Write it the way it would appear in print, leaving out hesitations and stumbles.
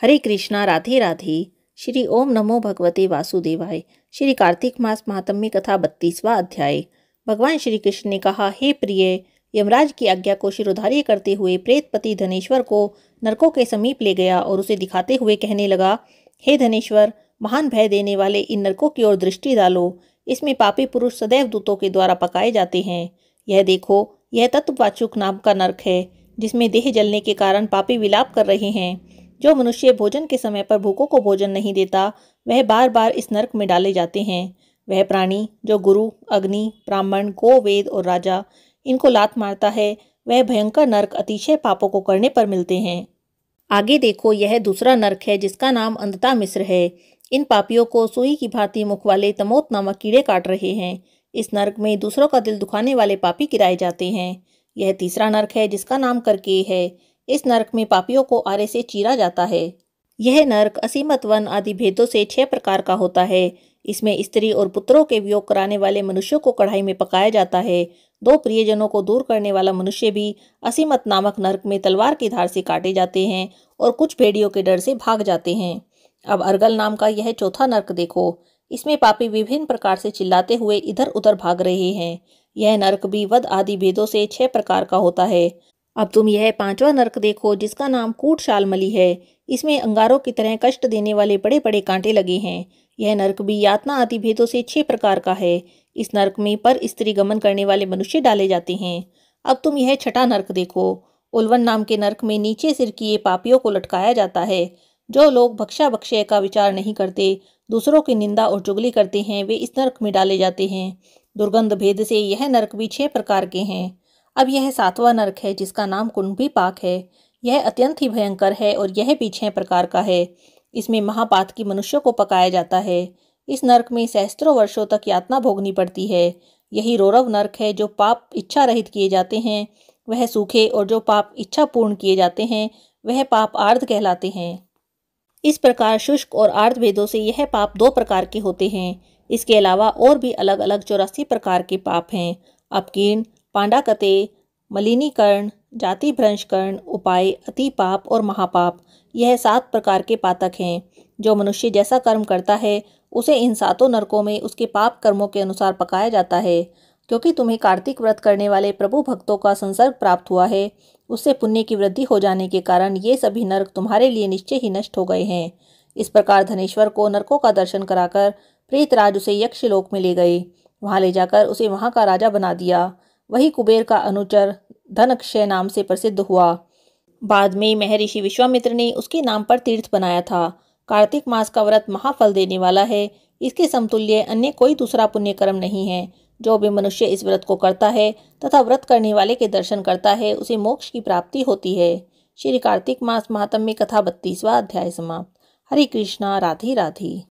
हरे कृष्णा राधे राधे। श्री ओम नमो भगवते वासुदेवाय। श्री कार्तिक मास महात्म्य कथा 32वां अध्याय। भगवान श्री कृष्ण ने कहा, हे प्रिय, यमराज की आज्ञा को शिरोधार्य करते हुए प्रेतपति धनेश्वर को नरकों के समीप ले गया और उसे दिखाते हुए कहने लगा, हे धनेश्वर, महान भय देने वाले इन नरकों की ओर दृष्टि डालो। इसमें पापी पुरुष सदैव दूतों के द्वारा पकाए जाते हैं। यह देखो, यह तत्ववाचुक नाम का नरक है, जिसमें देह जलने के कारण पापी विलाप कर रहे हैं। जो मनुष्य भोजन के समय पर भूखों को भोजन नहीं देता, वह बार बार इस नरक में डाले जाते हैं। वह प्राणी जो गुरु, अग्नि, ब्राह्मण, गो, वेद और राजा इनको लात मारता है, वह भयंकर नरक अतिशय पापों को करने पर मिलते हैं। आगे देखो, यह दूसरा नरक है जिसका नाम अंधता मिस्र है। इन पापियों को सुई की भांति मुख वाले तमोत नामक कीड़े काट रहे हैं। इस नरक में दूसरों का दिल दुखाने वाले पापी गिराए जाते हैं। यह तीसरा नरक है जिसका नाम करकेय है। इस नरक में पापियों को आरे से चीरा जाता है। यह नरक असीमत वन आदि भेदों से 6 प्रकार का होता है। इसमें स्त्री और पुत्रों के वियोग कराने वाले मनुष्यों को कढ़ाई में पकाया जाता है। 2 प्रियजनों को दूर करने वाला मनुष्य भी असीमत नामक नरक में तलवार की धार से काटे जाते हैं और कुछ भेड़ियों के डर से भाग जाते हैं। अब अर्गल नाम का यह चौथा नरक देखो। इसमें पापी विभिन्न प्रकार से चिल्लाते हुए इधर उधर भाग रहे हैं। यह नरक भी वध आदि भेदों से 6 प्रकार का होता है। अब तुम यह 5वां नरक देखो, जिसका नाम कूटशालमली है। इसमें अंगारों की तरह कष्ट देने वाले बड़े बड़े कांटे लगे हैं। यह नरक भी यातना आदि भेदों से 6 प्रकार का है। इस नरक में पर स्त्री गमन करने वाले मनुष्य डाले जाते हैं। अब तुम यह 6वां नरक देखो। उल्वन नाम के नरक में नीचे सिर किए पापियों को लटकाया जाता है। जो लोग भक्षा भक्षय का विचार नहीं करते, दूसरों की निंदा और चुगली करते हैं, वे इस नरक में डाले जाते हैं। दुर्गंध भेद से यह नरक भी 6 प्रकार के हैं। अब यह 7वां नरक है जिसका नाम कुंभीपाक है। यह अत्यंत ही भयंकर है और यह भी 6 प्रकार का है। इसमें महापातकी मनुष्यों को पकाया जाता है। इस नरक में सहस्त्रों वर्षों तक यातना भोगनी पड़ती है। यही रौरव नरक है। जो पाप इच्छा रहित किए जाते हैं वह सूखे, और जो पाप इच्छा पूर्ण किए जाते हैं वह पाप आर्ध कहलाते हैं। इस प्रकार शुष्क और आर्ध भेदों से यह पाप 2 प्रकार के होते हैं। इसके अलावा और भी अलग अलग 84 प्रकार के पाप हैं। अपकीर्ण, पांडाकते, मलिनीकरण, जाति भ्रंशकरण, उपाय, अति पाप और महापाप, यह 7 प्रकार के पातक हैं। जो मनुष्य जैसा कर्म करता है उसे इन 7 नरकों में उसके पाप कर्मों के अनुसार पकाया जाता है। क्योंकि तुम्हें कार्तिक व्रत करने वाले प्रभु भक्तों का संसर्ग प्राप्त हुआ है, उससे पुण्य की वृद्धि हो जाने के कारण ये सभी नरक तुम्हारे लिए निश्चय ही नष्ट हो गए हैं। इस प्रकार धनेश्वर को नरकों का दर्शन कराकर प्रेतराज उसे यक्षलोक में ले गए। वहां ले जाकर उसे वहां का राजा बना दिया। वही कुबेर का अनुचर धनक्षय नाम से प्रसिद्ध हुआ। बाद में महर्षि विश्वामित्र ने उसके नाम पर तीर्थ बनाया था। कार्तिक मास का व्रत महाफल देने वाला है। इसके समतुल्य अन्य कोई दूसरा पुण्य कर्म नहीं है। जो भी मनुष्य इस व्रत को करता है तथा व्रत करने वाले के दर्शन करता है, उसे मोक्ष की प्राप्ति होती है। श्री कार्तिक मास महात्म्य कथा 32वां अध्याय समाप्त। हरे कृष्णा राधे राधे।